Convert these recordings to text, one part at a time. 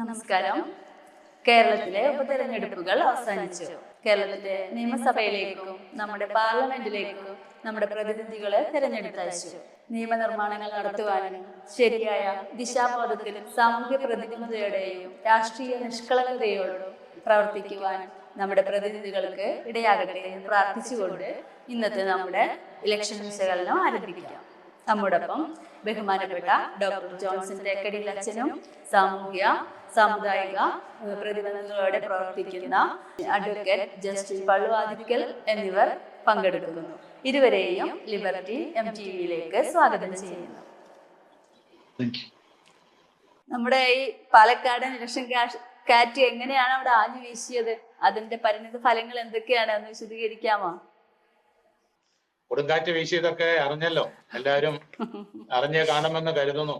നമസ്കാരം. കേരളത്തിലെ ഉപതെരഞ്ഞെടുപ്പുകൾ അവസാനിച്ചു. കേരളത്തിലെ നിയമസഭയിലേക്കും നമ്മുടെ പാർലമെന്റിലേക്കും നമ്മുടെ പ്രതിനിധികളെ തെരഞ്ഞെടുത്തയച്ചു. നിയമനിർമ്മാണങ്ങൾ നടത്തുവാനും ശരിയായ ദിശാബോധത്തിലും സാമൂഹ്യ പ്രതിബദ്ധതയോടെയും രാഷ്ട്രീയ നിഷ്കളങ്കതയോടും പ്രവർത്തിക്കുവാൻ നമ്മുടെ പ്രതിനിധികൾക്ക് ഇടയാകട്ടെ എന്ന് പ്രാർത്ഥിച്ചുകൊണ്ട് ഇന്നത്തെ നമ്മുടെ ഇലക്ഷൻ വിശകലനം ആരംഭിക്കാം. നമ്മോടൊപ്പം ബഹുമാനപ്പെട്ട ഡോക്ടർ ജോൺസൺ തേക്കടിയിൽ അച്ഛനും സാമുദായിക പ്രതിബദ്ധതകളോടെ പ്രവർത്തിക്കുന്ന അഡ്വക്കേറ്റ് ജസ്റ്റിസ് പള്ളുവാതിക്കൽ എന്നിവർ പങ്കെടുക്കുന്നു. ഇരുവരെയും ലിബർട്ടി MTVയിലേക്ക് സ്വാഗതം ചെയ്യുന്നു. നമ്മുടെ ഈ പാലക്കാടൻ ഇലക്ഷൻ കാറ്റ് എങ്ങനെയാണ് അവിടെ ആഞ്ഞു വീശിയത്? അതിന്റെ പരിണിത ഫലങ്ങൾ എന്തൊക്കെയാണ് എന്ന് വിശദീകരിക്കാമോ? കൊടുങ്കാറ്റ് വീശിയതൊക്കെ അറിഞ്ഞല്ലോ, എല്ലാവരും അറിഞ്ഞ് കാണുമെന്ന് കരുതുന്നു.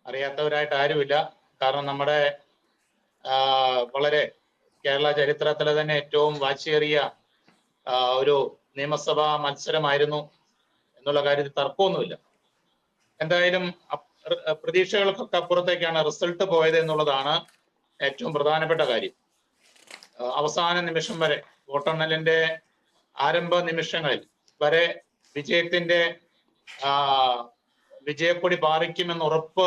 അറിയാത്തവരായിട്ട് ആരുമില്ല. കാരണം നമ്മുടെ വളരെ കേരള ചരിത്രത്തിലെ തന്നെ ഏറ്റവും വാശിയേറിയ ഒരു നിയമസഭാ മത്സരമായിരുന്നു എന്നുള്ള കാര്യത്തിൽ തർക്കമൊന്നുമില്ല. എന്തായാലും പ്രതീക്ഷകൾക്കൊക്കെ അപ്പുറത്തേക്കാണ് റിസൾട്ട് പോയത് എന്നുള്ളതാണ് ഏറ്റവും പ്രധാനപ്പെട്ട കാര്യം. അവസാന നിമിഷം വരെ, വോട്ടെണ്ണലിന്റെ ആരംഭ നിമിഷങ്ങളിൽ വരെ വിജയക്കൊടി പാറിക്കുമെന്ന് ഉറപ്പ്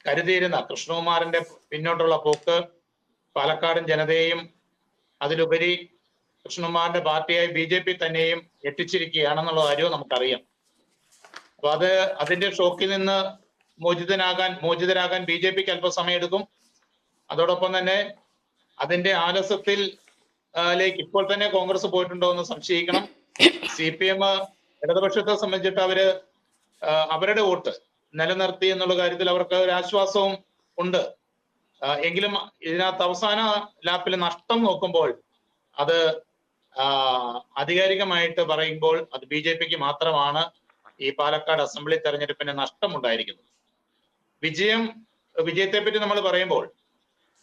കരുതിയിരുന്ന കൃഷ്ണകുമാറിന്റെ പിന്നോട്ടുള്ള പോക്ക് പാലക്കാടൻ ജനതയെയും അതിലുപരി കൃഷ്ണകുമാറിന്റെ പാർട്ടിയായി BJP തന്നെയും എത്തിച്ചിരിക്കുകയാണെന്നുള്ള കാര്യവും നമുക്കറിയാം. അപ്പൊ അതിന്റെ ഷോക്കിൽ നിന്ന് മോചിതരാകാൻ BJPക്ക് അല്പസമയം എടുക്കും. അതോടൊപ്പം തന്നെ അതിന്റെ ആലസ്യത്തിലേക്ക് ഇപ്പോൾ തന്നെ കോൺഗ്രസ് പോയിട്ടുണ്ടോ എന്ന് സംശയിക്കണം. CPM ഇടതുപക്ഷത്തെ സംബന്ധിച്ചിട്ട് അവരുടെ വോട്ട് നിലനിർത്തി എന്നുള്ള കാര്യത്തിൽ അവർക്ക് ഒരു ആശ്വാസവും ഉണ്ട്. എങ്കിലും ഇതിനകത്ത് അവസാന ലാപ്പിൽ നഷ്ടം നോക്കുമ്പോൾ അത് ആധികാരികമായിട്ട് പറയുമ്പോൾ അത് BJPക്ക് മാത്രമാണ് ഈ പാലക്കാട് അസംബ്ലി തെരഞ്ഞെടുപ്പിന് നഷ്ടമുണ്ടായിരിക്കുന്നത്. വിജയത്തെ പറ്റി നമ്മൾ പറയുമ്പോൾ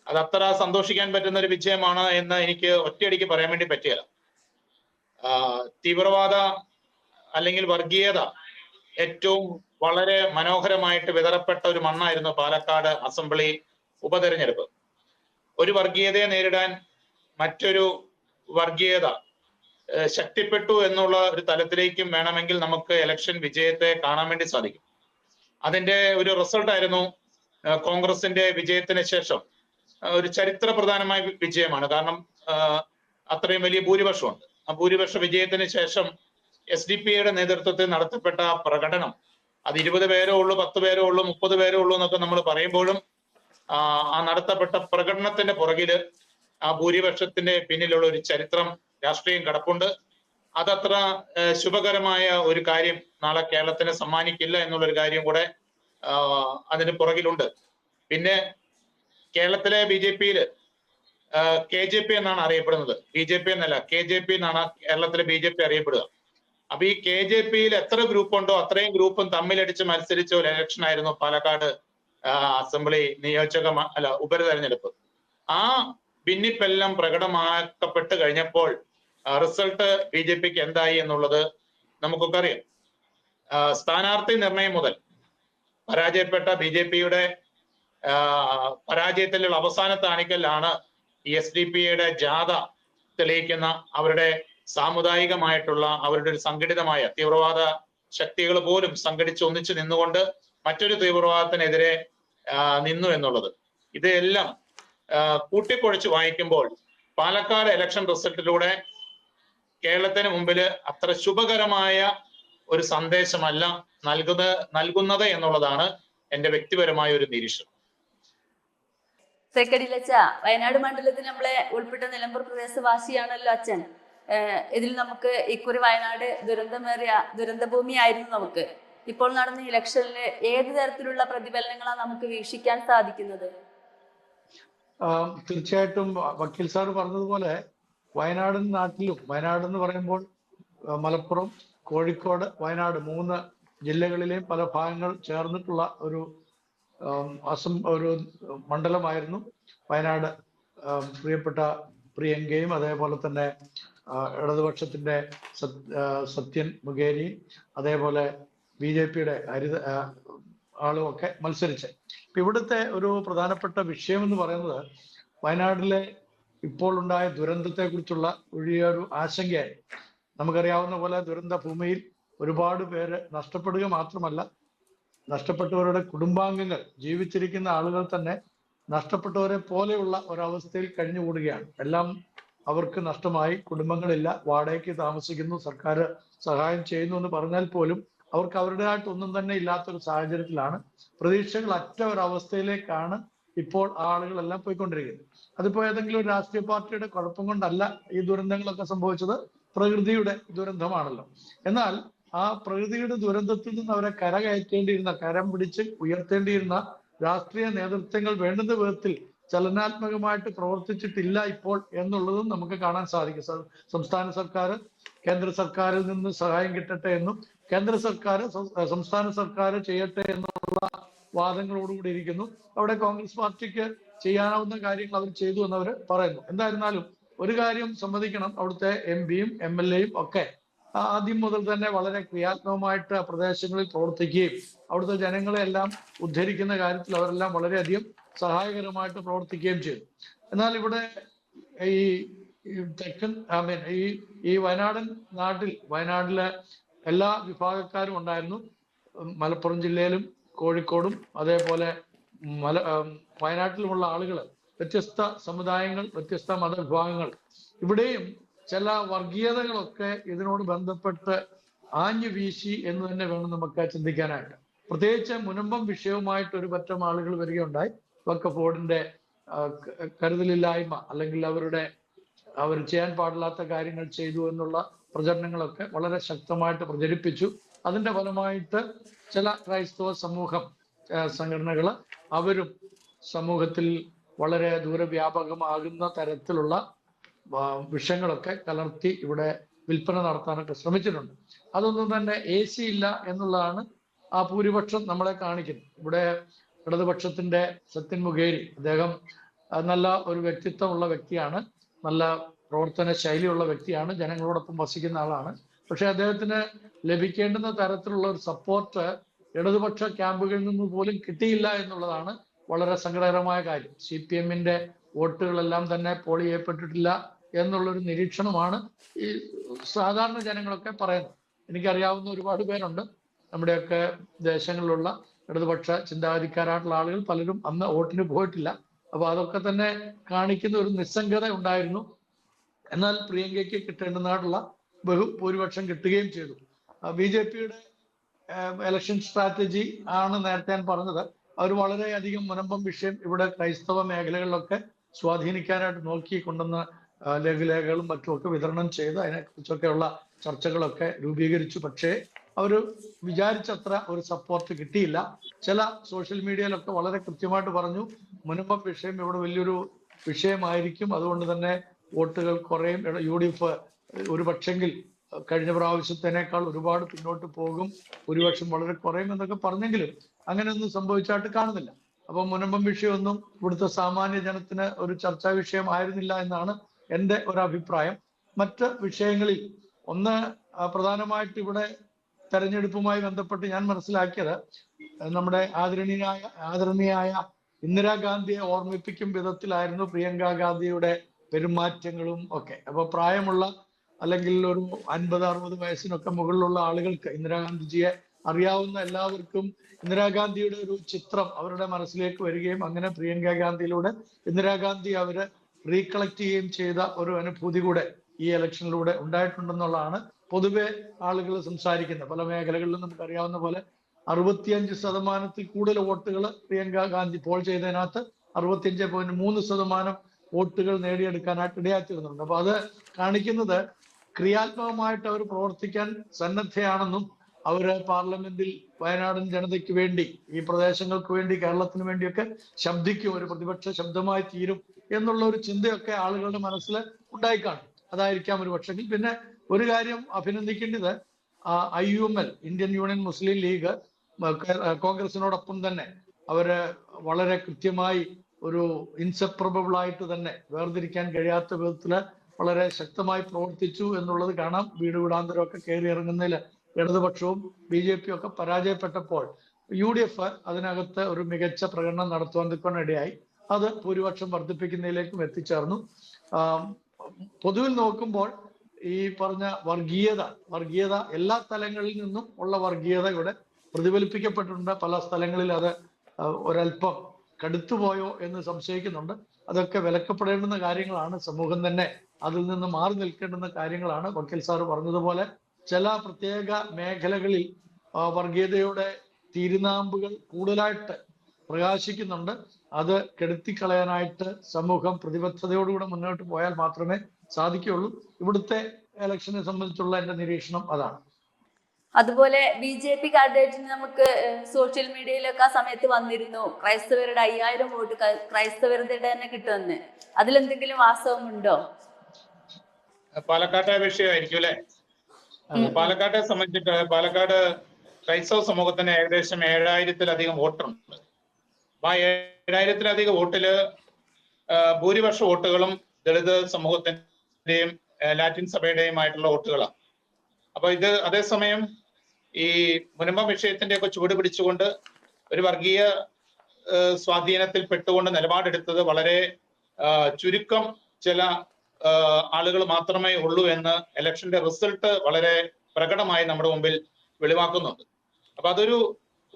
അത് അത്ര സന്തോഷിക്കാൻ പറ്റുന്ന ഒരു വിജയമാണ് എന്ന് എനിക്ക് ഒറ്റയടിക്ക് പറയാൻ വേണ്ടി പറ്റിയല്ല. തീവ്രവാദ അല്ലെങ്കിൽ വർഗീയത ഏറ്റവും വളരെ മനോഹരമായിട്ട് വിതറപ്പെട്ട ഒരു മണ്ണായിരുന്നു പാലക്കാട് അസംബ്ലി ഉപതെരഞ്ഞെടുപ്പ്. ഒരു വർഗീയതയെ നേരിടാൻ മറ്റൊരു വർഗീയത ശക്തിപ്പെട്ടു എന്നുള്ള ഒരു തലത്തിലേക്കും വേണമെങ്കിൽ നമുക്ക് ഇലക്ഷൻ വിജയത്തെ കാണാൻ വേണ്ടി സാധിക്കും. അതിന്റെ ഒരു റിസൾട്ടായിരുന്നു കോൺഗ്രസിന്റെ വിജയത്തിന് ശേഷം ഒരു ചരിത്ര പ്രധാനമായ വിജയമാണ്. കാരണം അത്രയും വലിയ ഭൂരിപക്ഷമുണ്ട്. ആ ഭൂരിപക്ഷ വിജയത്തിന് ശേഷം SDPയുടെ നേതൃത്വത്തിൽ നടത്തപ്പെട്ട പ്രകടനം, അത് 20 പേരോ ഉള്ളൂ, 10 പേരോ ഉള്ളൂ, 30 പേരോ ഉള്ളൂ എന്നൊക്കെ നമ്മൾ പറയുമ്പോഴും ആ നടത്തപ്പെട്ട പ്രകടനത്തിന്റെ പുറകില് ആ ഭൂരിപക്ഷത്തിന്റെ പിന്നിലുള്ള ഒരു ചരിത്രം, രാഷ്ട്രീയം കിടപ്പുണ്ട്. അതത്ര ശുഭകരമായ ഒരു കാര്യം നാളെ കേരളത്തിന് സമ്മാനിക്കില്ല എന്നുള്ളൊരു കാര്യം കൂടെ അതിന് പുറകിലുണ്ട്. പിന്നെ കേരളത്തിലെ BJPയില് KJP എന്നാണ് അറിയപ്പെടുന്നത്. BJP എന്നല്ല, KJP എന്നാണ് കേരളത്തിലെ BJP അറിയപ്പെടുക. അപ്പൊ ഈ KJPയിൽ എത്ര ഗ്രൂപ്പ് ഉണ്ടോ അത്രയും ഗ്രൂപ്പും തമ്മിലടിച്ച് മത്സരിച്ച ഒരു ഇലക്ഷൻ ആയിരുന്നു പാലക്കാട് അസംബ്ലി ഉപതെരഞ്ഞെടുപ്പ്. ആ ഭിന്നിപ്പെല്ലാം പ്രകടമാക്കപ്പെട്ട് കഴിഞ്ഞപ്പോൾ റിസൾട്ട് BJPക്ക് എന്തായി എന്നുള്ളത് നമുക്കൊക്കെ അറിയാം. സ്ഥാനാർത്ഥി നിർണയം മുതൽ പരാജയപ്പെട്ട BJPയുടെ പരാജയത്തിലുള്ള അവസാനത്തെ അണിക്കലാണ് ഈ SDPയുടെ ജാഥ തെളിയിക്കുന്ന അവരുടെ സാമുദായികമായിട്ടുള്ള അവരുടെ ഒരു സംഘടിതമായ തീവ്രവാദ ശക്തികൾ പോലും ഒന്നിച്ചു നിന്നുകൊണ്ട് മറ്റൊരു തീവ്രവാദത്തിനെതിരെ നിന്നു എന്നുള്ളത്. ഇതെല്ലാം കൂട്ടിക്കുഴച്ച് വായിക്കുമ്പോൾ പാലക്കാട് ഇലക്ഷൻ റിസൾട്ടിലൂടെ കേരളത്തിന് മുമ്പിൽ അത്ര ശുഭകരമായ ഒരു സന്ദേശമല്ല നൽകുന്നത് എന്നുള്ളതാണ് എന്റെ വ്യക്തിപരമായ ഒരു നിരീക്ഷണം. തേക്കടിയിലച്ച, വയനാട് മണ്ഡലത്തിൽ നമ്മളെ ഉൾപ്പെട്ട നിലമ്പൂർ പ്രദേശവാസിയാണല്ലോ അച്ഛൻ. ഇതിൽ നമുക്ക് ഇക്കുറി വയനാട് ദുരന്തഭൂമിയായിരുന്നു നമുക്ക്. ഇപ്പോൾ നടന്ന ഇലക്ഷനിൽ ഏത് തരത്തിലുള്ള പ്രതിഫലനങ്ങളാണ് നമുക്ക് വീക്ഷിക്കാൻ സാധിക്കുന്നത്? തീർച്ചയായിട്ടും വക്കീൽ സാർ പറഞ്ഞതുപോലെ വയനാട് എന്ന് പറയുമ്പോൾ മലപ്പുറം, കോഴിക്കോട്, വയനാട് 3 ജില്ലകളിലെയും പല ഭാഗങ്ങൾ ചേർന്നിട്ടുള്ള ഒരു മണ്ഡലമായിരുന്നു വയനാട്. പ്രിയപ്പെട്ട പ്രിയങ്കയും അതേപോലെ തന്നെ ഇടതുപക്ഷത്തിന്റെ സത്യൻ മുഖേരി, അതേപോലെ BJPയുടെ ആളും ഒക്കെ മത്സരിച്ചത്. ഇവിടുത്തെ ഒരു പ്രധാനപ്പെട്ട വിഷയം എന്ന് പറയുന്നത് വയനാട്ടിലെ ഇപ്പോൾ ഉണ്ടായ ദുരന്തത്തെ കുറിച്ചുള്ള വലിയൊരു ആശങ്കയായി. നമുക്കറിയാവുന്ന പോലെ ദുരന്ത ഭൂമിയിൽ ഒരുപാട് പേര് നഷ്ടപ്പെടുക മാത്രമല്ല, നഷ്ടപ്പെട്ടവരുടെ കുടുംബാംഗങ്ങൾ, ജീവിച്ചിരിക്കുന്ന ആളുകൾ തന്നെ നഷ്ടപ്പെട്ടവരെ പോലെയുള്ള ഒരവസ്ഥയിൽ കഴിഞ്ഞുകൂടുകയാണ്. എല്ലാം അവർക്ക് നഷ്ടമായി, കുടുംബങ്ങളില്ല, വാടകയ്ക്ക് താമസിക്കുന്നു, സർക്കാർ സഹായം ചെയ്യുന്നു എന്ന് പറഞ്ഞാൽ പോലും അവർക്ക് അവരുടേതായിട്ടൊന്നും തന്നെ ഇല്ലാത്തൊരു സാഹചര്യത്തിലാണ്. പ്രതീക്ഷകൾ അറ്റ ഒരവസ്ഥയിലേക്കാണ് ഇപ്പോൾ ആളുകളെല്ലാം പോയിക്കൊണ്ടിരിക്കുന്നത്. അതിപ്പോ ഏതെങ്കിലും ഒരു രാഷ്ട്രീയ പാർട്ടിയുടെ കുഴപ്പം കൊണ്ടല്ല ഈ ദുരന്തങ്ങളൊക്കെ സംഭവിച്ചത്, പ്രകൃതിയുടെ ദുരന്തമാണല്ലോ. എന്നാൽ ആ പ്രകൃതിയുടെ ദുരന്തത്തിൽ നിന്ന് അവരെ കരകയറ്റേണ്ടിയിരുന്ന, കരം പിടിച്ച് ഉയർത്തേണ്ടിയിരുന്ന രാഷ്ട്രീയ നേതൃത്വങ്ങൾ വേണ്ടുന്ന വിധത്തിൽ ചലനാത്മകമായിട്ട് പ്രവർത്തിച്ചിട്ടില്ല ഇപ്പോൾ എന്നുള്ളതും നമുക്ക് കാണാൻ സാധിക്കും. സംസ്ഥാന സർക്കാർ കേന്ദ്ര സർക്കാരിൽ നിന്ന് സഹായം കിട്ടട്ടെ എന്നും കേന്ദ്ര സർക്കാർ സംസ്ഥാന സർക്കാർ ചെയ്യട്ടെ എന്നുള്ള വാദങ്ങളോടുകൂടി ഇരിക്കുന്നു. അവിടെ കോൺഗ്രസ് പാർട്ടിക്ക് ചെയ്യാനാവുന്ന കാര്യങ്ങൾ അവർ ചെയ്തു എന്നവർ പറയുന്നു. എന്തായിരുന്നാലും ഒരു കാര്യം സമ്മതിക്കണം, അവിടുത്തെ എംപിയും MLA യും ഒക്കെ ആദ്യം മുതൽ തന്നെ വളരെ ക്രിയാത്മകമായിട്ട് ആ പ്രദേശങ്ങളിൽ പ്രവർത്തിക്കുകയും അവിടുത്തെ ജനങ്ങളെ എല്ലാം ഉദ്ധരിക്കുന്ന കാര്യത്തിൽ അവരെല്ലാം വളരെയധികം സഹായകരമായിട്ട് പ്രവർത്തിക്കുകയും ചെയ്തു. എന്നാൽ ഇവിടെ ഈ തെക്കൻ ഈ വയനാടൻ വയനാട്ടിലെ എല്ലാ വിഭാഗക്കാരും ഉണ്ടായിരുന്നു. മലപ്പുറം ജില്ലയിലും കോഴിക്കോടും അതേപോലെ വയനാട്ടിലുമുള്ള ആളുകൾ, വ്യത്യസ്ത സമുദായങ്ങൾ, വ്യത്യസ്ത മതവിഭാഗങ്ങൾ, ഇവിടെയും ചില വർഗീയതകളൊക്കെ ഇതിനോട് ബന്ധപ്പെട്ട് ആഞ്ഞു വീശി എന്ന് തന്നെ വേണം നമുക്ക് ചിന്തിക്കാനായിട്ട്. പ്രത്യേകിച്ച് മുനമ്പം വിഷയവുമായിട്ട് ഒരു പറ്റം ആളുകൾ വരികയുണ്ടായി. വഖഫ് ബോർഡിന്റെ കരുതലില്ലായ്മ അല്ലെങ്കിൽ അവർ ചെയ്യാൻ പാടില്ലാത്ത കാര്യങ്ങൾ ചെയ്തു എന്നുള്ള പ്രചരണങ്ങളൊക്കെ വളരെ ശക്തമായിട്ട് പ്രചരിപ്പിച്ചു. അതിന്റെ ഫലമായിട്ട് ചില ക്രൈസ്തവ സംഘടനകൾ അവരും സമൂഹത്തിൽ വളരെ ദൂരവ്യാപകമാകുന്ന തരത്തിലുള്ള വിഷയങ്ങളൊക്കെ കലർത്തി ഇവിടെ വിൽപ്പന നടത്താനൊക്കെ ശ്രമിച്ചിട്ടുണ്ട്. അതൊന്നും തന്നെ AC ഇല്ല എന്നുള്ളതാണ് ആ ഭൂരിപക്ഷം നമ്മളെ കാണിക്കുന്നത്. ഇവിടെ ഇടതുപക്ഷത്തിന്റെ സത്യൻ മുഖേരി, അദ്ദേഹം നല്ല ഒരു വ്യക്തിത്വമുള്ള വ്യക്തിയാണ്, നല്ല പ്രവർത്തന ശൈലിയുള്ള വ്യക്തിയാണ്, ജനങ്ങളോടൊപ്പം വസിക്കുന്ന ആളാണ്. പക്ഷെ അദ്ദേഹത്തിന് ലഭിക്കേണ്ടുന്ന തരത്തിലുള്ള ഒരു സപ്പോർട്ട് ഇടതുപക്ഷ ക്യാമ്പുകളിൽ നിന്ന് പോലും കിട്ടിയില്ല എന്നുള്ളതാണ് വളരെ സങ്കടകരമായ കാര്യം. CPM-ന്റെ വോട്ടുകളെല്ലാം തന്നെ പോൾ ചെയ്യപ്പെട്ടിട്ടില്ല എന്നുള്ളൊരു നിരീക്ഷണമാണ് ഈ സാധാരണ ജനങ്ങളൊക്കെ പറയുന്നത്. എനിക്കറിയാവുന്ന ഒരുപാട് പേരുണ്ട്, നമ്മുടെയൊക്കെ ദേശങ്ങളിലുള്ള ഇടതുപക്ഷ ചിന്താഗതിക്കാരായിട്ടുള്ള ആളുകൾ പലരും അന്ന് വോട്ടിന് പോയിട്ടില്ല. അപ്പൊ അതൊക്കെ തന്നെ കാണിക്കുന്ന ഒരു നിസ്സംഗത ഉണ്ടായിരുന്നു. എന്നാൽ പ്രിയങ്കയ്ക്ക് കിട്ടേണ്ടതായിട്ടുള്ള ഭൂരിപക്ഷം കിട്ടുകയും ചെയ്തു. BJP-യുടെ ഇലക്ഷൻ സ്ട്രാറ്റജി ആണ് നേരത്തെ ഞാൻ പറഞ്ഞത്. അവർ വളരെയധികം മുനമ്പം വിഷയം ഇവിടെ ക്രൈസ്തവ മേഖലകളിലൊക്കെ സ്വാധീനിക്കാനായിട്ട് നോക്കിക്കൊണ്ടെന്ന് ലഘുലേഖകളും മറ്റുമൊക്കെ വിതരണം ചെയ്ത് അതിനെക്കുറിച്ചൊക്കെയുള്ള ചർച്ചകളൊക്കെ രൂപീകരിച്ചു. പക്ഷേ അവർ വിചാരിച്ചത്ര ഒരു സപ്പോർട്ട് കിട്ടിയില്ല. ചില സോഷ്യൽ മീഡിയയിലൊക്കെ വളരെ കൃത്യമായിട്ട് പറഞ്ഞു, മുനമ്പം വിഷയം ഇവിടെ വലിയൊരു വിഷയമായിരിക്കും, അതുകൊണ്ട് തന്നെ വോട്ടുകൾ കുറയും, UDF ഒരു പക്ഷെങ്കിൽ കഴിഞ്ഞ പ്രാവശ്യത്തിനേക്കാൾ ഒരുപാട് പിന്നോട്ട് പോകും, ഭൂരിപക്ഷം വളരെ കുറയും എന്നൊക്കെ പറഞ്ഞെങ്കിലും അങ്ങനെയൊന്നും സംഭവിച്ചായിട്ട് കാണുന്നില്ല. അപ്പൊ മുനമ്പം വിഷയമൊന്നും ഇവിടുത്തെ സാമാന്യ ജനത്തിന് ഒരു ചർച്ചാ വിഷയമായിരുന്നില്ല എന്നാണ് എൻ്റെ ഒരു അഭിപ്രായം. മറ്റ് വിഷയങ്ങളിൽ ഒന്ന് പ്രധാനമായിട്ട് ഇവിടെ തെരഞ്ഞെടുപ്പുമായി ബന്ധപ്പെട്ട് ഞാൻ മനസ്സിലാക്കിയത്, നമ്മുടെ ആദരണീയായ ഇന്ദിരാഗാന്ധിയെ ഓർമ്മിപ്പിക്കും വിധത്തിലായിരുന്നു പ്രിയങ്ക ഗാന്ധിയുടെ പെരുമാറ്റങ്ങളും ഒക്കെ. അപ്പൊ പ്രായമുള്ള അല്ലെങ്കിൽ ഒരു 50-60 വയസ്സിനൊക്കെ മുകളിലുള്ള ആളുകൾക്ക് ഇന്ദിരാഗാന്ധിജിയെ അറിയാവുന്ന എല്ലാവർക്കും ഇന്ദിരാഗാന്ധിയുടെ ഒരു ചിത്രം അവരുടെ മനസ്സിലേക്ക് വരികയും അങ്ങനെ പ്രിയങ്ക ഗാന്ധിയിലൂടെ ഇന്ദിരാഗാന്ധി അവര് റീകളക്ട് ചെയ്യുകയും ചെയ്ത ഒരു അനുഭൂതി കൂടെ ഈ ഇലക്ഷനിലൂടെ ഉണ്ടായിട്ടുണ്ടെന്നുള്ളതാണ് പൊതുവെ ആളുകൾ സംസാരിക്കുന്നത്. പല മേഖലകളിലും നമുക്കറിയാവുന്ന പോലെ 65% കൂടുതൽ വോട്ടുകൾ പ്രിയങ്ക ഗാന്ധി പോൾ ചെയ്തതിനകത്ത് 65.3% വോട്ടുകൾ നേടിയെടുക്കാനായിട്ട് ഇടയാക്കിയിരുന്നുണ്ട്. അപ്പൊ അത് കാണിക്കുന്നത് ക്രിയാത്മകമായിട്ട് അവർ പ്രവർത്തിക്കാൻ സന്നദ്ധയാണെന്നും അവര് പാർലമെന്റിൽ വയനാടൻ ജനതയ്ക്ക് വേണ്ടി, ഈ പ്രദേശങ്ങൾക്ക് വേണ്ടി, കേരളത്തിന് വേണ്ടിയൊക്കെ ശബ്ദിക്കും, ഒരു പ്രതിപക്ഷ ശബ്ദമായി തീരും എന്നുള്ള ഒരു ചിന്തയൊക്കെ ആളുകളുടെ മനസ്സിൽ ഉണ്ടായിക്കാണും. അതായിരിക്കാം ഒരു പക്ഷെങ്കിൽ. പിന്നെ ഒരു കാര്യം അഭിനന്ദിക്കേണ്ടത്, IUML ഇന്ത്യൻ യൂണിയൻ മുസ്ലിം ലീഗ് കോൺഗ്രസിനോടൊപ്പം തന്നെ അവര് വളരെ കൃത്യമായി ഒരു ഇൻസെപ്പറബിൾ ആയിട്ട് തന്നെ വേർതിരിക്കാൻ കഴിയാത്ത വിധത്തില് വളരെ ശക്തമായി പ്രവർത്തിച്ചു എന്നുള്ളത് കാണാം. വീട് വീടാന്തരമൊക്കെ കയറി ഇറങ്ങുന്നതിൽ ഇടതുപക്ഷവും BJP ഒക്കെ പരാജയപ്പെട്ടപ്പോൾ UDF അതിനകത്ത് ഒരു മികച്ച പ്രകടനം നടത്തുവാൻ ഇടയായി. അത് ഭൂരിപക്ഷം വർദ്ധിപ്പിക്കുന്നതിലേക്കും എത്തിച്ചേർന്നു. പൊതുവിൽ നോക്കുമ്പോൾ ഈ പറഞ്ഞ വർഗീയത എല്ലാ തലങ്ങളിൽ നിന്നും ഉള്ള വർഗീയത ഇവിടെ പ്രതിഫലിപ്പിക്കപ്പെട്ടിട്ടുണ്ട്. പല സ്ഥലങ്ങളിൽ അത് ഒരല്പം കടുത്തുപോയോ എന്ന് സംശയിക്കുന്നുണ്ട്. അതൊക്കെ വിലക്കപ്പെടേണ്ടുന്ന കാര്യങ്ങളാണ്. സമൂഹം തന്നെ അതിൽ നിന്ന് മാറി നിൽക്കേണ്ടുന്ന കാര്യങ്ങളാണ്. വക്കീൽ സാറ് പറഞ്ഞതുപോലെ ചില പ്രത്യേക മേഖലകളിൽ വർഗീയതയുടെ തിരുനാമ്പുകൾ കൂടുതലായിട്ട് പ്രകാശിക്കുന്നുണ്ട്. അത് കെടുത്തിക്കളയാനായിട്ട് സമൂഹം പ്രതിബദ്ധതയോടുകൂടെ മുന്നോട്ട് പോയാൽ മാത്രമേ സാധിക്കുകയുള്ളൂ. ഇവിടുത്തെ ഇലക്ഷനെ സംബന്ധിച്ചുള്ള എന്റെ നിരീക്ഷണം അതാണ്. അതുപോലെ BJP കാൻഡിഡേറ്റിന് നമുക്ക് സോഷ്യൽ മീഡിയയിലൊക്കെ ആ സമയത്ത് വന്നിരുന്നു, ക്രൈസ്തവരുടെ 5000 വോട്ട് ക്രൈസ്തവരുടെ തന്നെ കിട്ടുമെന്ന്. അതിലെന്തെങ്കിലും വാസ്തവമുണ്ടോ? പാലക്കാട്ടെ വിഷയമായിരിക്കും അല്ലെ? പാലക്കാട്ടെ സംബന്ധിച്ചിട്ട് പാലക്കാട് ക്രൈസ്തവ സമൂഹത്തിന് ഏകദേശം 7000-ലധികം വോട്ടുണ്ട്. അപ്പൊ ആ 7000-ലധികം വോട്ടില് ഭൂരിപക്ഷ വോട്ടുകളും ദളിത് സമൂഹത്തിന്റെയും ലാറ്റിൻ സഭയുടെയുമായിട്ടുള്ള വോട്ടുകളാണ്. അപ്പൊ ഇത് അതേസമയം ഈ മുനമ്പം വിഷയത്തിന്റെ ഒക്കെ ചുവട് പിടിച്ചുകൊണ്ട് ഒരു വർഗീയ സ്വാധീനത്തിൽ പെട്ടുകൊണ്ട് നിലപാടെടുത്തത് വളരെ ചുരുക്കം ചില ആളുകൾ മാത്രമേ ഉള്ളൂ എന്ന് ഇലക്ഷന്റെ റിസൾട്ട് വളരെ പ്രകടമായി നമ്മുടെ മുമ്പിൽ വെളിവാക്കുന്നുണ്ട്. അപ്പൊ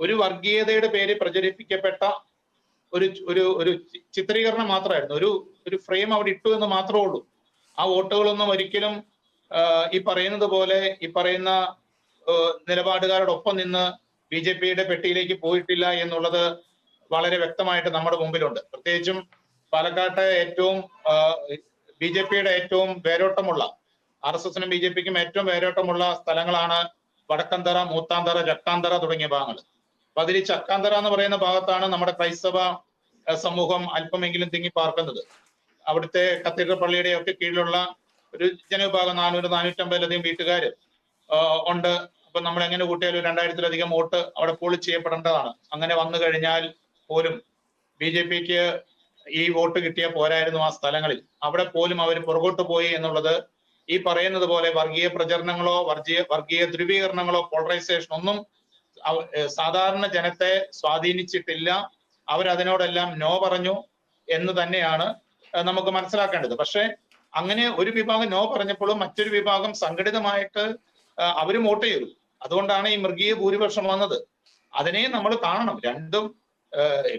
ഒരു വർഗീയതയുടെ പേര് പ്രചരിപ്പിക്കപ്പെട്ട ഒരു ചിത്രീകരണം മാത്രമായിരുന്നു. ഒരു ഫ്രെയിം അവിടെ ഇട്ടു എന്ന് മാത്രമേ ഉള്ളൂ. ആ വോട്ടുകളൊന്നും ഒരിക്കലും ഈ പറയുന്നത് പോലെ ഈ പറയുന്ന നിലപാടുകാരോടൊപ്പം നിന്ന് BJPയുടെ പെട്ടിയിലേക്ക് പോയിട്ടില്ല എന്നുള്ളത് വളരെ വ്യക്തമായിട്ട് നമ്മുടെ മുമ്പിലുണ്ട്. പ്രത്യേകിച്ചും പാലക്കാട്ടെ ഏറ്റവും BJPയുടെ ഏറ്റവും വേരോട്ടമുള്ള, RSSനും BJPക്കും ഏറ്റവും വേരോട്ടമുള്ള സ്ഥലങ്ങളാണ് വടക്കന്തറ, മൂത്താന്തറ, ചക്കാന്തറ തുടങ്ങിയ ഭാഗങ്ങൾ. അപ്പൊ അതിൽ ചക്കാന്തറ എന്ന് പറയുന്ന ഭാഗത്താണ് നമ്മുടെ ക്രൈസ്തവ സമൂഹം അല്പമെങ്കിലും തിങ്ങി പാർക്കുന്നത്. അവിടുത്തെ കത്തീഡ്രൽ പള്ളിയുടെ ഒക്കെ കീഴിലുള്ള ഒരു ജനവിഭാഗം 400-450-ലധികം വീട്ടുകാര് ഉണ്ട്. അപ്പൊ നമ്മൾ എങ്ങനെ കൂട്ടിയാലും 2000-ലധികം വോട്ട് അവിടെ പോൾ ചെയ്യപ്പെടേണ്ടതാണ്. അങ്ങനെ വന്നു കഴിഞ്ഞാൽ പോലും BJPക്ക് ഈ വോട്ട് കിട്ടിയാൽ പോരായിരുന്നു ആ സ്ഥലങ്ങളിൽ. അവിടെ പോലും അവർ പുറകോട്ട് പോയി എന്നുള്ളത് ഈ പറയുന്നത് പോലെ വർഗീയ പ്രചരണങ്ങളോ വർഗീയ ധ്രുവീകരണങ്ങളോ പോളറൈസേഷൻ ഒന്നും സാധാരണ ജനത്തെ സ്വാധീനിച്ചിട്ടില്ല. അവരതിനോടെല്ലാം നോ പറഞ്ഞു എന്ന് തന്നെയാണ് നമുക്ക് മനസ്സിലാക്കേണ്ടത്. പക്ഷെ അങ്ങനെ ഒരു വിഭാഗം നോ പറഞ്ഞപ്പോഴും മറ്റൊരു വിഭാഗം സംഘടിതമായിട്ട് അവരും വോട്ട് ചെയ്തു. അതുകൊണ്ടാണ് ഈ മൃഗീയ ഭൂരിപക്ഷം വന്നത്. അതിനെ നമ്മൾ കാണണം. രണ്ടും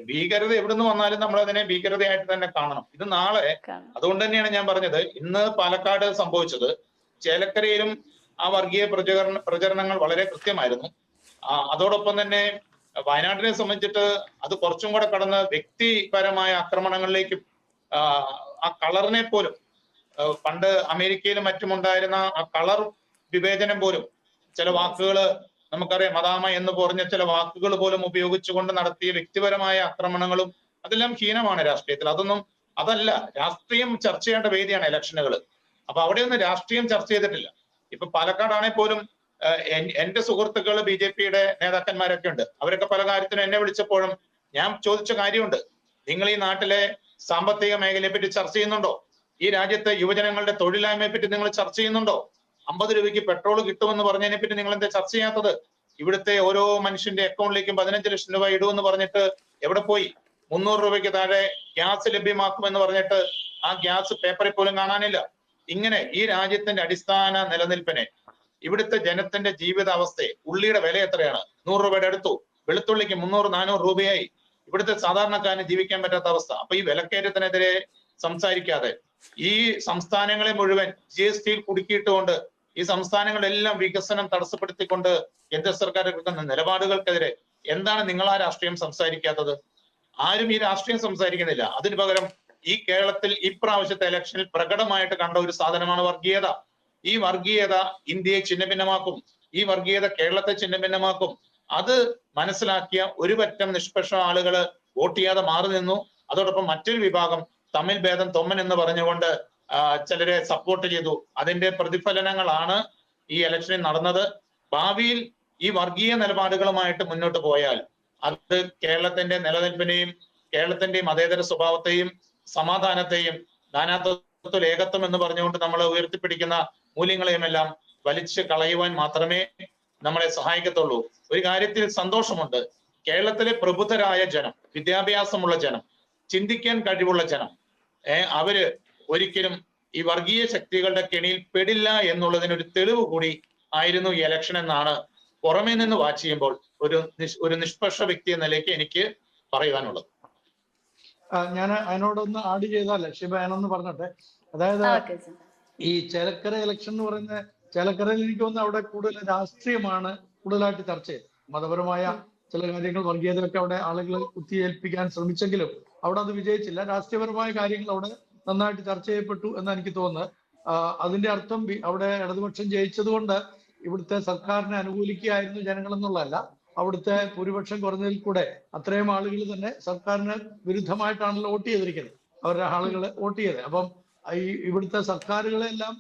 ഭീകരത എവിടുന്ന് വന്നാലും നമ്മൾ അതിനെ ഭീകരതയായിട്ട് തന്നെ കാണണം. ഇത് നാളെ, അതുകൊണ്ട് തന്നെയാണ് ഞാൻ പറഞ്ഞത്, ഇന്ന് പാലക്കാട് സംഭവിച്ചത് ചേലക്കരയിലും ആ വർഗീയ പ്രചരണങ്ങൾ വളരെ കൃത്യമായിരുന്നു. അതോടൊപ്പം തന്നെ വയനാട്ടിനെ സംബന്ധിച്ചിട്ട് അത് കുറച്ചും കൂടെ കടന്ന് വ്യക്തിപരമായ ആക്രമണങ്ങളിലേക്കും ആ കളറിനെ പോലും പണ്ട് അമേരിക്കയിലും മറ്റും ഉണ്ടായിരുന്ന ആ കളർ വിവേചനം പോലും ചില വാക്കുകൾ നമുക്കറിയാം, മദാമ എന്ന് പറഞ്ഞ ചില വാക്കുകൾ പോലും ഉപയോഗിച്ചുകൊണ്ട് നടത്തിയ വ്യക്തിപരമായ ആക്രമണങ്ങളും അതെല്ലാം ഹീനമാണ് രാഷ്ട്രീയത്തിൽ. അതല്ല രാഷ്ട്രീയം ചർച്ച ചെയ്യേണ്ട വേദിയാണ് ഇലക്ഷനുകൾ. അപ്പൊ അവിടെയൊന്നും രാഷ്ട്രീയം ചർച്ച ചെയ്തിട്ടില്ല. ഇപ്പൊ പാലക്കാടാണെങ്കിൽ പോലും എന്റെ സുഹൃത്തുക്കൾ BJPയുടെ നേതാക്കന്മാരൊക്കെ ഉണ്ട്. അവരൊക്കെ പല കാര്യത്തിനും എന്നെ വിളിച്ചപ്പോഴും ഞാൻ ചോദിച്ച കാര്യമുണ്ട്, നിങ്ങൾ ഈ നാട്ടിലെ സാമ്പത്തിക മേഖലയെ പറ്റി ചർച്ച ചെയ്യുന്നുണ്ടോ? ഈ രാജ്യത്തെ യുവജനങ്ങളുടെ തൊഴിലില്ലായ്മയെ പറ്റി നിങ്ങൾ ചർച്ച ചെയ്യുന്നുണ്ടോ? 50 രൂപയ്ക്ക് പെട്രോൾ കിട്ടുമെന്ന് പറഞ്ഞതിനെ പറ്റി നിങ്ങൾ എന്താ ചർച്ച ചെയ്യാത്തത്? ഇവിടുത്തെ ഓരോ മനുഷ്യന്റെ അക്കൗണ്ടിലേക്കും 15 ലക്ഷം രൂപ ഇടുമെന്ന് പറഞ്ഞിട്ട് എവിടെ പോയി? 300 രൂപയ്ക്ക് താഴെ ഗ്യാസ് ലഭ്യമാക്കുമെന്ന് പറഞ്ഞിട്ട് ആ ഗ്യാസ് പേപ്പറിൽ പോലും കാണാനില്ല. ഇങ്ങനെ ഈ രാജ്യത്തിന്റെ അടിസ്ഥാന നിലനിൽപ്പിനെ, ഇവിടുത്തെ ജനത്തിന്റെ ജീവിതാവസ്ഥയെ, ഉള്ളിയുടെ വില എത്രയാണ്? 100 രൂപയുടെ അടുത്തു, വെളുത്തുള്ളിക്ക് 300-400 രൂപയായി. ഇവിടുത്തെ സാധാരണക്കാരന് ജീവിക്കാൻ പറ്റാത്ത അവസ്ഥ. അപ്പൊ ഈ വിലക്കയറ്റത്തിനെതിരെ സംസാരിക്കാതെ ഈ സംസ്ഥാനങ്ങളെ മുഴുവൻ GSTയിൽ കുടുക്കിയിട്ടുകൊണ്ട് ഈ സംസ്ഥാനങ്ങളെല്ലാം വികസനം തടസ്സപ്പെടുത്തിക്കൊണ്ട് കേന്ദ്ര സർക്കാർ എടുക്കുന്ന നിലപാടുകൾക്കെതിരെ എന്താണ് നിങ്ങൾ ആ രാഷ്ട്രീയം സംസാരിക്കാത്തത്? ആരും ഈ രാഷ്ട്രീയം സംസാരിക്കുന്നില്ല. അതിനു പകരം ഈ കേരളത്തിൽ ഇപ്രാവശ്യത്തെ ഇലക്ഷനിൽ പ്രകടമായിട്ട് കണ്ട ഒരു സാധനമാണ് വർഗീയത. ഈ വർഗീയത ഇന്ത്യയെ ഛിന്നഭിന്നമാക്കും. ഈ വർഗീയത കേരളത്തെ ഛിന്നഭിന്നമാക്കും. അത് മനസ്സിലാക്കിയ ഒരു പറ്റം നിഷ്പക്ഷ ആളുകൾ വോട്ട് ചെയ്യാതെ മാറി നിന്നു. അതോടൊപ്പം മറ്റൊരു വിഭാഗം തമ്മിൽ ഭേദം തൊമ്മൻ എന്ന് പറഞ്ഞുകൊണ്ട് ചിലരെ സപ്പോർട്ട് ചെയ്തു. അതിന്റെ പ്രതിഫലനങ്ങളാണ് ഈ ഇലക്ഷനിൽ നടന്നത്. ഭാവിയിൽ ഈ വർഗീയ നിലപാടുകളുമായിട്ട് മുന്നോട്ട് പോയാൽ അത് കേരളത്തിന്റെ നിലനിൽപ്പിനെയും കേരളത്തിന്റെയും മതേതര സ്വഭാവത്തെയും സമാധാനത്തെയും നാനാത്വത്തിൽ ഏകത്വം എന്ന് പറഞ്ഞുകൊണ്ട് നമ്മൾ ഉയർത്തിപ്പിടിക്കുന്ന മൂല്യങ്ങളെയും എല്ലാം വലിച്ചു കളയുവാൻ മാത്രമേ നമ്മളെ സഹായിക്കത്തുള്ളൂ. ഒരു കാര്യത്തിൽ സന്തോഷമുണ്ട്, കേരളത്തിലെ പ്രബുദ്ധരായ ജനം, വിദ്യാഭ്യാസമുള്ള ജനം, ചിന്തിക്കാൻ കഴിവുള്ള ജനം, അവര് ഒരിക്കലും ഈ വർഗീയ ശക്തികളുടെ കെണിയിൽ പെടില്ല എന്നുള്ളതിനൊരു തെളിവ് കൂടി ആയിരുന്നു ഈ ഇലക്ഷൻ എന്നാണ് പുറമേ നിന്ന് വാച്ച് ചെയ്യുമ്പോൾ ഒരു നിഷ്പക്ഷ വ്യക്തി എന്ന നിലയ്ക്ക് എനിക്ക് പറയുവാനുള്ളത്. ഞാൻ അതിനോടൊന്ന് ആഡ് ചെയ്താലേ ഷിബ, ഞാനൊന്ന് പറഞ്ഞോട്ടെ. അതായത് ഈ ചേലക്കര ഇലക്ഷൻ എന്ന് പറയുന്ന, ചേലക്കരയിൽ എനിക്ക് തോന്നുന്നു അവിടെ കൂടുതൽ രാഷ്ട്രീയമാണ് കൂടുതലായിട്ട് ചർച്ച ചെയ്തത്. മതപരമായ ചില കാര്യങ്ങൾ, വർഗീയതയൊക്കെ അവിടെ ആളുകൾ കുത്തിയേൽപ്പിക്കാൻ ശ്രമിച്ചെങ്കിലും അവിടെ അത് വിജയിച്ചില്ല. രാഷ്ട്രീയപരമായ കാര്യങ്ങൾ അവിടെ നന്നായിട്ട് ചർച്ച ചെയ്യപ്പെട്ടു എന്നാണ് എനിക്ക് തോന്നുന്നത്. അതിന്റെ അർത്ഥം അവിടെ ഇടതുപക്ഷം ജയിച്ചത് കൊണ്ട് ഇവിടുത്തെ സർക്കാരിനെ അനുകൂലിക്കുകയായിരുന്നു ജനങ്ങൾ എന്നുള്ളതല്ല. അവിടുത്തെ ഭൂരിപക്ഷം കുറഞ്ഞതിൽ കൂടെ അത്രയും ആളുകൾ തന്നെ സർക്കാരിന് വിരുദ്ധമായിട്ടാണല്ലോ വോട്ട് ചെയ്തിരിക്കുന്നത്, അവരുടെ ആളുകൾ വോട്ട് ചെയ്തത്. അപ്പം ഇവിടുത്തെ സർക്കാരുകളെല്ലാം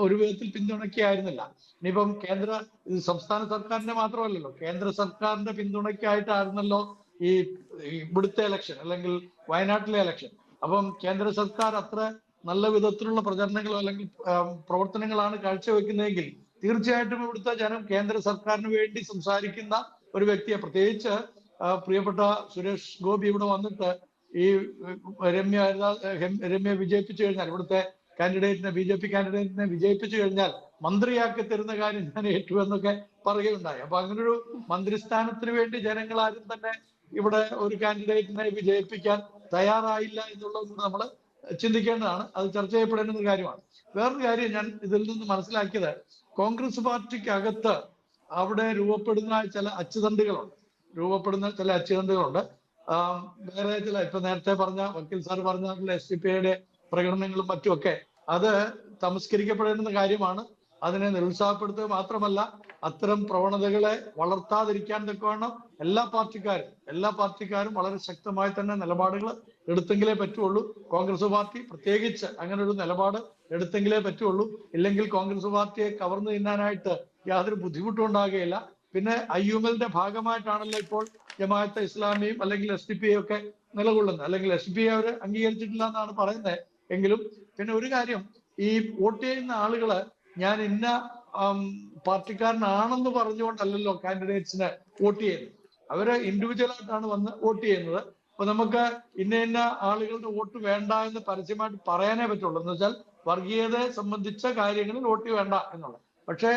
ഒരു വിധത്തിൽ പിന്തുണയ്ക്കായിരുന്നില്ല. ഇനിയിപ്പം സംസ്ഥാന സർക്കാരിന്റെ മാത്രമല്ലല്ലോ, കേന്ദ്ര സർക്കാരിന്റെ പിന്തുണയ്ക്കായിട്ടായിരുന്നല്ലോ ഈ ഇവിടുത്തെ ഇലക്ഷൻ അല്ലെങ്കിൽ വയനാട്ടിലെ ഇലക്ഷൻ. അപ്പം കേന്ദ്ര സർക്കാർ അത്ര നല്ല വിധത്തിലുള്ള പ്രചരണങ്ങളോ അല്ലെങ്കിൽ പ്രവർത്തനങ്ങളാണ് കാഴ്ചവെക്കുന്നതെങ്കിൽ തീർച്ചയായിട്ടും ഇവിടുത്തെ ജനം കേന്ദ്ര സർക്കാരിന് വേണ്ടി സംസാരിക്കുന്ന ഒരു വ്യക്തിയെ, പ്രത്യേകിച്ച് പ്രിയപ്പെട്ട സുരേഷ് ഗോപി ഇവിടെ വന്നിട്ട് ഈ രമ്യ വിജയിപ്പിച്ചു കഴിഞ്ഞാൽ, ഇവിടുത്തെ കാൻഡിഡേറ്റിനെ, BJP കാൻഡിഡേറ്റിനെ വിജയിപ്പിച്ചു കഴിഞ്ഞാൽ മന്ത്രിയാക്കി തരുന്ന കാര്യം ഞാൻ ഏറ്റു എന്നൊക്കെ പറയുകയുണ്ടായി. അപ്പൊ അങ്ങനൊരു മന്ത്രിസ്ഥാനത്തിന് വേണ്ടി ജനങ്ങളാരും തന്നെ ഇവിടെ ഒരു കാൻഡിഡേറ്റിനെ വിജയിപ്പിക്കാൻ തയ്യാറായില്ല എന്നുള്ളത് നമ്മൾ ചിന്തിക്കേണ്ടതാണ്. അത് ചർച്ച ചെയ്യപ്പെടേണ്ടുന്ന കാര്യമാണ്. വേറൊരു കാര്യം ഞാൻ ഇതിൽ നിന്ന് മനസ്സിലാക്കിയത്, കോൺഗ്രസ് പാർട്ടിക്കകത്ത് അവിടെ രൂപപ്പെടുന്ന ചില അച്ചുതണ്ടുകളുണ്ട്. വേറെ ചില, ഇപ്പൊ നേരത്തെ പറഞ്ഞ വക്കീൽ സാർ പറഞ്ഞ SDPIയുടെ പ്രകടനങ്ങളും മറ്റുമൊക്കെ അത് തമസ്കരിക്കപ്പെടേണ്ടുന്ന കാര്യമാണ്. അതിനെ നിരുത്സാഹപ്പെടുത്തുക മാത്രമല്ല, അത്തരം പ്രവണതകളെ വളർത്താതിരിക്കാൻ തക്കവണ്ണം എല്ലാ പാർട്ടിക്കാരും വളരെ ശക്തമായി തന്നെ നിലപാടുകൾ എടുത്തെങ്കിലേ പറ്റുള്ളൂ. കോൺഗ്രസ് പാർട്ടി പ്രത്യേകിച്ച് അങ്ങനെ ഒരു നിലപാട് എടുത്തെങ്കിലേ പറ്റുള്ളൂ. ഇല്ലെങ്കിൽ കോൺഗ്രസ് പാർട്ടിയെ കവർന്നു തിന്നാനായിട്ട് യാതൊരു ബുദ്ധിമുട്ടും ഉണ്ടാകുകയില്ല. പിന്നെ IUMLന്റെ ഭാഗമായിട്ടാണല്ലോ ഇപ്പോൾ ജമാഅത്തെ ഇസ്ലാമിയും അല്ലെങ്കിൽ SDPI ഒക്കെ നിലകൊള്ളുന്നത്. അല്ലെങ്കിൽ SDPI അവർ അംഗീകരിച്ചിട്ടില്ല എന്നാണ് പറയുന്നത്. എങ്കിലും പിന്നെ ഒരു കാര്യം, ഈ വോട്ട് ചെയ്യുന്ന ആളുകള് ഞാൻ ഇന്ന പാർട്ടിക്കാരനാണെന്ന് പറഞ്ഞുകൊണ്ടല്ലല്ലോ കാൻഡിഡേറ്റ്സിന് വോട്ട് ചെയ്യുന്നത്. അവര് ഇൻഡിവിജ്വലായിട്ടാണ് വന്ന് വോട്ട് ചെയ്യുന്നത്. അപ്പൊ നമുക്ക് ഇന്ന ആളുകളുടെ വോട്ട് വേണ്ട എന്ന് പരസ്യമായിട്ട് പറയാനേ പറ്റുള്ളൂ. എന്ന് വെച്ചാൽ വർഗീയതയെ സംബന്ധിച്ച കാര്യങ്ങളിൽ വോട്ട് വേണ്ട എന്നുള്ളത്. പക്ഷേ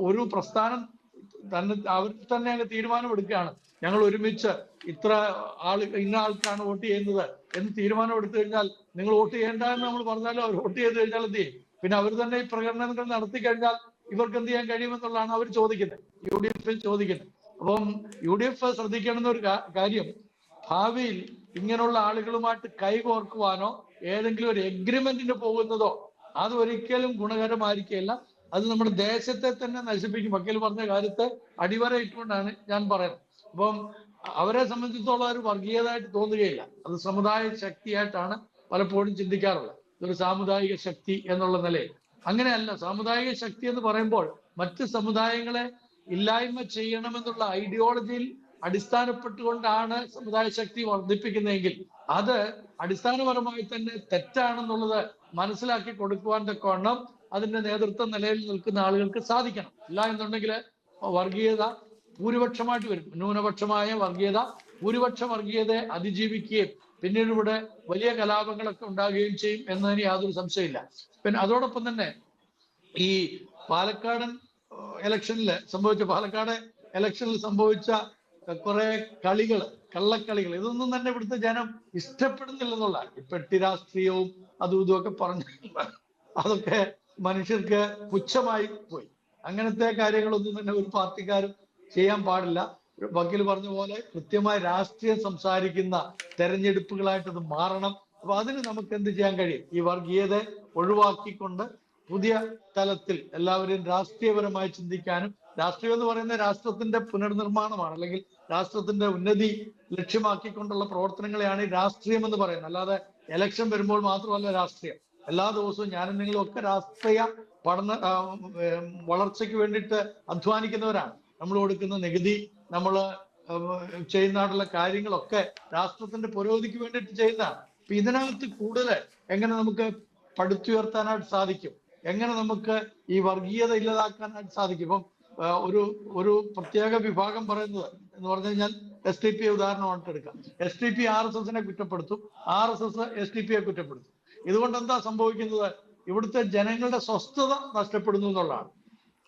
ഒരു പ്രസ്ഥാനം അവർ തന്നെ അങ്ങ് തീരുമാനമെടുക്കുകയാണ്, ഞങ്ങൾ ഒരുമിച്ച് ഇന്ന ആൾക്കാണ് വോട്ട് ചെയ്യുന്നത് എന്ന് തീരുമാനമെടുത്തു കഴിഞ്ഞാൽ നിങ്ങൾ വോട്ട് ചെയ്യേണ്ട എന്ന് നമ്മൾ പറഞ്ഞാലും അവർ വോട്ട് ചെയ്ത് കഴിഞ്ഞാൽ എന്ത് ചെയ്യും? പിന്നെ അവർ തന്നെ ഈ പ്രകടനങ്ങൾ നടത്തി കഴിഞ്ഞാൽ ഇവർക്ക് എന്ത് ചെയ്യാൻ കഴിയുമെന്നുള്ളതാണ് അവർ ചോദിക്കുന്നത്, UDF ചോദിക്കുന്നത്. അപ്പം UDF ശ്രദ്ധിക്കേണ്ടുന്ന ഒരു കാര്യം, ഭാവിയിൽ ഇങ്ങനെയുള്ള ആളുകളുമായിട്ട് കൈകോർക്കുവാനോ ഏതെങ്കിലും ഒരു എഗ്രിമെന്റിന് പോകുന്നതോ അത് ഒരിക്കലും ഗുണകരമായിരിക്കില്ല. അത് നമ്മുടെ ദേശത്തെ തന്നെ നശിപ്പിക്കും. വക്കീൽ പറഞ്ഞ കാര്യത്തെ അടിവരയിട്ടുകൊണ്ടാണ് ഞാൻ പറയുന്നത്. അപ്പം അവരെ സംബന്ധിച്ചിടത്തോളം ഒരു വർഗീയതയായിട്ട് തോന്നുകയില്ല. അത് സമുദായ ശക്തിയായിട്ടാണ് പലപ്പോഴും ചിന്തിക്കാറുള്ളത്. ഇതൊരു സാമുദായിക ശക്തി എന്നുള്ള നിലയിൽ അങ്ങനെയല്ല. സാമുദായിക ശക്തി എന്ന് പറയുമ്പോൾ മറ്റ് സമുദായങ്ങളെ ഇല്ലായ്മ ചെയ്യണമെന്നുള്ള ഐഡിയോളജിയിൽ അടിസ്ഥാനപ്പെട്ടുകൊണ്ടാണ് സമുദായ ശക്തി വർദ്ധിപ്പിക്കുന്നതെങ്കിൽ അത് അടിസ്ഥാനപരമായി തന്നെ തെറ്റാണെന്നുള്ളത് മനസ്സിലാക്കി കൊടുക്കുവാൻ തക്കവണ്ണം അതിന്റെ നേതൃത്വ നിലയിൽ നിൽക്കുന്ന ആളുകൾക്ക് സാധിക്കണം. ഇല്ല എന്നുണ്ടെങ്കിൽ വർഗീയത ഭൂരിപക്ഷമായിട്ട് വരും. ന്യൂനപക്ഷമായ വർഗീയത ഭൂരിപക്ഷ വർഗീയതയെ അതിജീവിക്കുകയും പിന്നീട് ഇവിടെ വലിയ കലാപങ്ങളൊക്കെ ഉണ്ടാകുകയും ചെയ്യും എന്നതിന് യാതൊരു സംശയമില്ല. പിന്നെ അതോടൊപ്പം തന്നെ ഈ പാലക്കാട് ഇലക്ഷനിൽ സംഭവിച്ച കുറെ കള്ളക്കളികൾ ഇതൊന്നും തന്നെ ഇവിടുത്തെ ജനം ഇഷ്ടപ്പെടുന്നില്ലെന്നുള്ള ഈ പെട്ടി രാഷ്ട്രീയവും അതും ഇതുമൊക്കെ പറഞ്ഞു അതൊക്കെ മനുഷ്യർക്ക് പുച്ഛമായി പോയി. അങ്ങനത്തെ കാര്യങ്ങളൊന്നും തന്നെ ഒരു പാർട്ടിക്കാരും ചെയ്യാൻ പാടില്ല. വക്കീൽ പറഞ്ഞ പോലെ കൃത്യമായി രാഷ്ട്രീയം സംസാരിക്കുന്ന തെരഞ്ഞെടുപ്പുകളായിട്ട് അത് മാറണം. അപ്പൊ അതിന് നമുക്ക് എന്ത് ചെയ്യാൻ കഴിയും? ഈ വർഗീയത ഒഴിവാക്കിക്കൊണ്ട് പുതിയ തലത്തിൽ എല്ലാവരും രാഷ്ട്രീയപരമായി ചിന്തിക്കാനും, രാഷ്ട്രീയം എന്ന് പറയുന്ന രാഷ്ട്രത്തിന്റെ പുനർനിർമ്മാണമാണ്, അല്ലെങ്കിൽ രാഷ്ട്രത്തിന്റെ ഉന്നതി ലക്ഷ്യമാക്കിക്കൊണ്ടുള്ള പ്രവർത്തനങ്ങളെയാണ് ഈ രാഷ്ട്രീയം എന്ന് പറയുന്നത്. അല്ലാതെ ഇലക്ഷൻ വരുമ്പോൾ മാത്രമല്ല രാഷ്ട്രീയം. എല്ലാ ദിവസവും ഞാനും നിങ്ങളും ഒക്കെ രാഷ്ട്രീയ വളർച്ചയ്ക്ക് വേണ്ടിയിട്ട് അധ്വാനിക്കുന്നവരാണ്. നമ്മൾ കൊടുക്കുന്ന നികുതി, നമ്മൾ ചെയ്യുന്നതായിട്ടുള്ള കാര്യങ്ങളൊക്കെ രാഷ്ട്രത്തിന്റെ പുരോഗതിക്ക് വേണ്ടിയിട്ട് ചെയ്യുന്നതാണ്. അപ്പൊ ഇതിനകത്ത് കൂടുതൽ എങ്ങനെ നമുക്ക് പടുത്തുയർത്താനായിട്ട് സാധിക്കും, എങ്ങനെ നമുക്ക് ഈ വർഗീയത ഇല്ലാതാക്കാനായിട്ട് സാധിക്കും? ഇപ്പം ഒരു പ്രത്യേക വിഭാഗം പറയുന്നത് എന്ന് പറഞ്ഞു കഴിഞ്ഞാൽ SDPI ഉദാഹരണമായിട്ട് എടുക്കാം. SDPI RSSനെ കുറ്റപ്പെടുത്തും, RSS SDPIയെ കുറ്റപ്പെടുത്തും. ഇതുകൊണ്ട് എന്താ സംഭവിക്കുന്നത്? ഇവിടുത്തെ ജനങ്ങളുടെ സ്വസ്ഥത നഷ്ടപ്പെടുന്നു എന്നുള്ളതാണ്,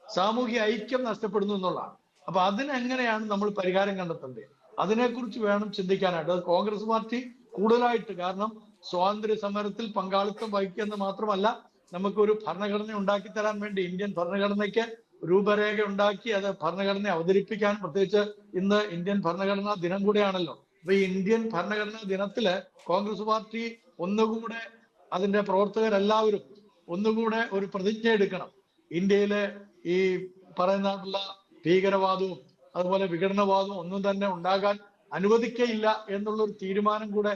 സാമൂഹ്യ ഐക്യം നഷ്ടപ്പെടുന്നു എന്നുള്ളതാണ്. അപ്പൊ അതിനെങ്ങനെയാണ് നമ്മൾ പരിഹാരം കണ്ടെത്തേണ്ടത്? അതിനെക്കുറിച്ച് വേണം ചിന്തിക്കാനായിട്ട്. അത് കോൺഗ്രസ് പാർട്ടി കൂടുതലായിട്ട്, കാരണം സ്വാതന്ത്ര്യ സമരത്തിൽ പങ്കാളിത്തം വഹിക്കുന്നത് മാത്രമല്ല, നമുക്കൊരു ഭരണഘടന ഉണ്ടാക്കി തരാൻ വേണ്ടി ഇന്ത്യൻ ഭരണഘടനയ്ക്ക് രൂപരേഖ ഉണ്ടാക്കി അത് ഭരണഘടന അവതരിപ്പിക്കാൻ, പ്രത്യേകിച്ച് ഇന്ന് ഇന്ത്യൻ ഭരണഘടനാ ദിനം കൂടെയാണല്ലോ. അപ്പൊ ഈ ഇന്ത്യൻ ഭരണഘടനാ ദിനത്തില് കോൺഗ്രസ് പാർട്ടി ഒന്നുകൂടെ, അതിന്റെ പ്രവർത്തകരെല്ലാവരും ഒന്നുകൂടെ ഒരു പ്രതിജ്ഞ എടുക്കണം. ഇന്ത്യയിലെ ഈ പറയുന്ന ഭീകരവാദവും അതുപോലെ വിഘടനവാദവും ഒന്നും തന്നെ ഉണ്ടാകാൻ അനുവദിക്കയില്ല എന്നുള്ളൊരു തീരുമാനം കൂടെ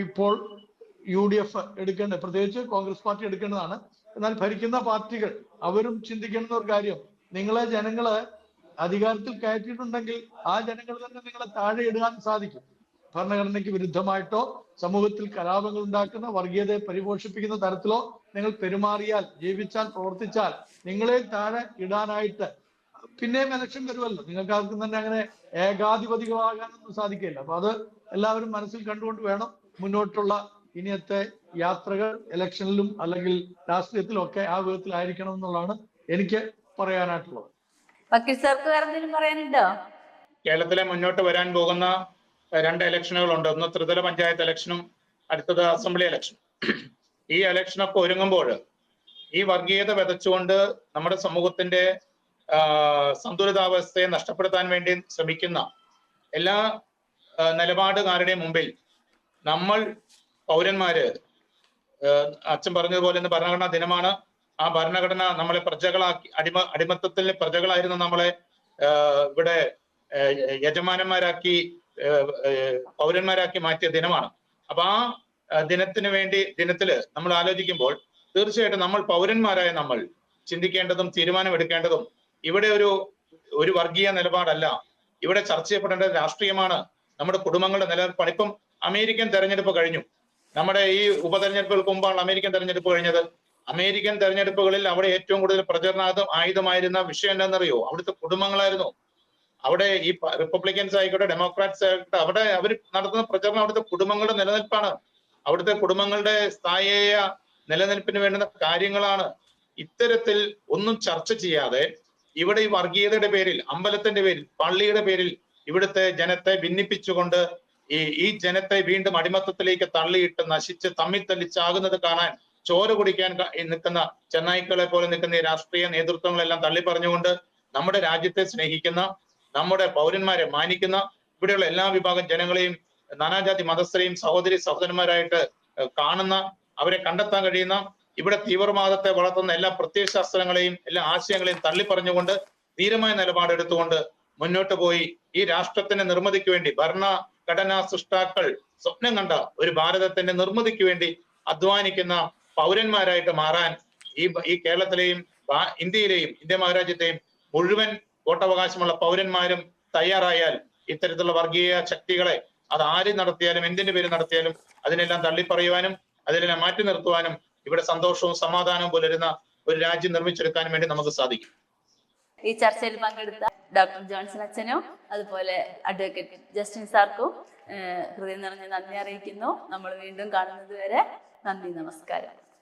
ഇപ്പോൾ UDF എടുക്കേണ്ടത്, പ്രത്യേകിച്ച് കോൺഗ്രസ് പാർട്ടി എടുക്കേണ്ടതാണ്. എന്നാൽ ഭരിക്കുന്ന പാർട്ടികൾ അവരും ചിന്തിക്കേണ്ട ഒരു കാര്യം, നിങ്ങളെ ജനങ്ങള് അധികാരത്തിൽ കയറ്റിയിട്ടുണ്ടെങ്കിൽ ആ ജനങ്ങൾ തന്നെ നിങ്ങളെ താഴെ ഇടാൻ സാധിക്കും. ഭരണഘടനയ്ക്ക് വിരുദ്ധമായിട്ടോ സമൂഹത്തിൽ കലാപങ്ങൾ ഉണ്ടാക്കുന്ന, വർഗീയതയെ പരിപോഷിപ്പിക്കുന്ന തരത്തിലോ നിങ്ങൾ പെരുമാറിയാൽ, ജീവിച്ചാൽ, പ്രവർത്തിച്ചാൽ നിങ്ങളെ താഴെ ഇടാനായിട്ട് പിന്നെയും ഇലക്ഷൻ വരുമല്ലോ. നിങ്ങൾക്ക് ആർക്കും തന്നെ അങ്ങനെ ഏകാധിപതികളാകാനൊന്നും സാധിക്കില്ല. അപ്പൊ അത് എല്ലാവരും മനസ്സിൽ കണ്ടുകൊണ്ട് വേണം മുന്നോട്ടുള്ള ഇനിയത്തെ യാത്രകൾ. ഇലക്ഷനിലും അല്ലെങ്കിൽ രാഷ്ട്രീയത്തിലും ഒക്കെ ആ വിധത്തിലായിരിക്കണം എന്നുള്ളതാണ് എനിക്ക് പറയാനായിട്ടുള്ളത്. വക്കീൽ സാർക്ക് വേറെ എന്തെങ്കിലും പറയാനുണ്ടോ? കേരളത്തിലെ മുന്നോട്ട് വരാൻ പോകുന്ന 2 ഇലക്ഷനുകളുണ്ട്. ഒന്ന് ത്രിതല പഞ്ചായത്ത് ഇലക്ഷനും അടുത്തത് അസംബ്ലി ഇലക്ഷൻ. ഈ ഇലക്ഷനൊക്കെ ഒരുങ്ങുമ്പോൾ ഈ വർഗീയത വിതച്ചുകൊണ്ട് നമ്മുടെ സമൂഹത്തിന്റെ സന്തുലിതാവസ്ഥയെ നഷ്ടപ്പെടുത്താൻ വേണ്ടി ശ്രമിക്കുന്ന എല്ലാ നിലപാടുകാരുടെയും മുമ്പിൽ നമ്മൾ പൗരന്മാര്, അച്ഛൻ പറഞ്ഞതുപോലെ ഇന്ന് ഭരണഘടനാ ദിനമാണ്. ആ ഭരണഘടന നമ്മളെ പ്രജകളാക്കി, അടിമത്തത്തിൽ പ്രജകളായിരുന്ന നമ്മളെ ഇവിടെ യജമാനന്മാരാക്കി, പൗരന്മാരാക്കി മാറ്റിയ ദിനമാണ്. അപ്പൊ ആ ദിനത്തില് നമ്മൾ ആലോചിക്കുമ്പോൾ തീർച്ചയായിട്ടും നമ്മൾ പൗരന്മാരായ നമ്മൾ ചിന്തിക്കേണ്ടതും തീരുമാനമെടുക്കേണ്ടതും ഇവിടെ ഒരു വർഗീയ നിലപാടല്ല, ഇവിടെ ചർച്ച ചെയ്യപ്പെടേണ്ടത് രാഷ്ട്രീയമാണ്, നമ്മുടെ കുടുംബങ്ങളുടെ നിലനിൽപ്പാണ്. ഇപ്പം അമേരിക്കൻ തെരഞ്ഞെടുപ്പ് കഴിഞ്ഞു. നമ്മുടെ ഈ ഉപതെരഞ്ഞെടുപ്പുകൾക്ക് മുമ്പാണ് അമേരിക്കൻ തെരഞ്ഞെടുപ്പ് കഴിഞ്ഞത്. അമേരിക്കൻ തെരഞ്ഞെടുപ്പുകളിൽ അവിടെ ഏറ്റവും കൂടുതൽ ആയുധമായിരുന്ന വിഷയം എന്താണെന്നറിയോ? അവിടുത്തെ കുടുംബങ്ങളായിരുന്നു. അവിടെ ഈ റിപ്പബ്ലിക്കൻസ് ആയിക്കോട്ടെ, ഡെമോക്രാറ്റ്സ് ആയിക്കോട്ടെ, അവിടെ അവർ നടത്തുന്ന പ്രചരണം അവിടുത്തെ കുടുംബങ്ങളുടെ നിലനിൽപ്പാണ്, അവിടുത്തെ കുടുംബങ്ങളുടെ സ്ഥായിയായ നിലനിൽപ്പിന് വേണ്ടുന്ന കാര്യങ്ങളാണ്. ഇത്തരത്തിൽ ഒന്നും ചർച്ച ചെയ്യാതെ ഇവിടെ ഈ വർഗീയതയുടെ പേരിൽ, അമ്പലത്തിന്റെ പേരിൽ, പള്ളിയുടെ പേരിൽ ഇവിടുത്തെ ജനത്തെ ഭിന്നിപ്പിച്ചുകൊണ്ട് ഈ ജനത്തെ വീണ്ടും അടിമത്തത്തിലേക്ക് തള്ളിയിട്ട് നശിച്ച് തമ്മിൽ തല്ലിച്ചാകുന്നത് കാണാൻ, ചോര കുടിക്കാൻ നിൽക്കുന്ന ചെന്നായ്ക്കളെ പോലെ നിൽക്കുന്ന ഈ രാഷ്ട്രീയ നേതൃത്വങ്ങളെല്ലാം തള്ളി പറഞ്ഞുകൊണ്ട് നമ്മുടെ രാജ്യത്തെ സ്നേഹിക്കുന്ന, നമ്മുടെ പൗരന്മാരെ മാനിക്കുന്ന, ഇവിടെയുള്ള എല്ലാ വിഭാഗം ജനങ്ങളെയും, നാനാജാതി മതസ്ഥരെയും സഹോദരന്മാരായിട്ട് കാണുന്ന, അവരെ കണ്ടെത്താൻ കഴിയുന്ന, ഇവിടെ തീവ്രവാദത്തെ വളർത്തുന്ന എല്ലാ പ്രത്യയശാസ്ത്രങ്ങളെയും എല്ലാ ആശയങ്ങളെയും തള്ളി പറഞ്ഞുകൊണ്ട് ധീരമായ നിലപാടെടുത്തുകൊണ്ട് മുന്നോട്ട് പോയി ഈ രാഷ്ട്രത്തിന്റെ നിർമ്മിതിക്ക് വേണ്ടി, ഭരണഘടനാ സൃഷ്ടാക്കൾ സ്വപ്നം കണ്ട ഒരു ഭാരതത്തിന്റെ നിർമ്മിതിക്ക് വേണ്ടി അധ്വാനിക്കുന്ന പൗരന്മാരായിട്ട് മാറാൻ ഈ കേരളത്തിലെയും ഇന്ത്യയിലെയും ഇന്ത്യ മഹാരാജ്യത്തെയും മുഴുവൻ വോട്ടവകാശമുള്ള പൗരന്മാരും തയ്യാറായാൽ ഇത്തരത്തിലുള്ള വർഗീയ ശക്തികളെ അത് ആര് നടത്തിയാലും, എന്തിന്റെ പേര് നടത്തിയാലും അതിനെല്ലാം തള്ളിപ്പറയുവാനും അതിനെല്ലാം മാറ്റി നിർത്തുവാനും ഇവിടെ സന്തോഷവും സമാധാനവും പുലരുന്ന ഒരു രാജ്യം നിർമ്മിച്ചെടുക്കാനും വേണ്ടി നമുക്ക് സാധിക്കും. ഈ ചർച്ചയിൽ പങ്കെടുത്ത ഡോക്ടർ ജോൺസൺ അച്ഛനും അതുപോലെ അഡ്വക്കേറ്റ് ജസ്റ്റിൻ സാർക്കും ഹൃദയം നിറഞ്ഞ നന്ദി അറിയിക്കുന്നു. നമ്മൾ വീണ്ടും കാണുന്നത് വരെ നന്ദി, നമസ്കാരം.